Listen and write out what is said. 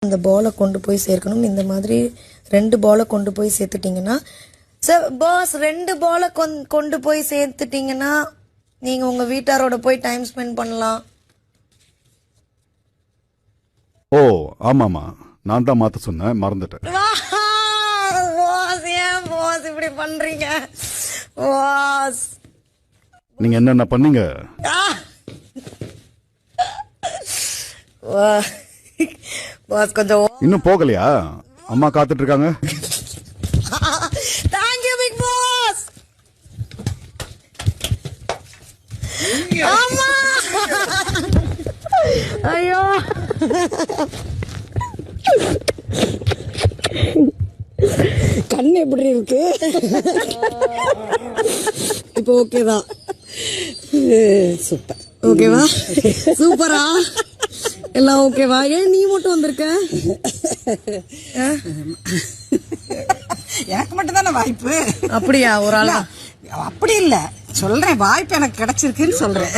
இந்த பாலை கொண்டு போய் சேர்க்கணும். இந்த மாதிரி 2 பாலை கொண்டு போய் சேர்த்துட்டீங்கன்னா சார் பாஸ் 2 பாலை கொண்டு போய் சேர்த்துட்டீங்கன்னா நீங்க உங்க வீட்டாரோட போய் டைம் ஸ்பெண்ட் பண்ணலாம். ஓ ஆமாமா, நான் தான் மாத்த சொன்னேன், மறந்துட்டேன். பாஸ் ஏன் பாஸ் இப்படி பண்றீங்க பாஸ்? நீங்க என்னென்ன பண்ணீங்க? பாஸ் கொஞ்சம் இன்னும் போகலையா? அம்மா காத்துட்டு இருக்காங்க. Thank you big boss. அம்மா ஐயோ கண்ணு எப்படி இருக்கு? இப்போ ஓகேதான். சூப்பர். ஓகேவா? சூப்பரா? எல்லாம் ஓகேவா? ஏன் நீ மட்டும் வந்திருக்க? எனக்கு மட்டும் தானே வாய்ப்பு. அப்படியா? ஒரு ஆளா? அப்படி இல்ல சொல்றேன், வாய்ப்பு எனக்கு கிடைச்சிருக்குன்னு சொல்றேன்.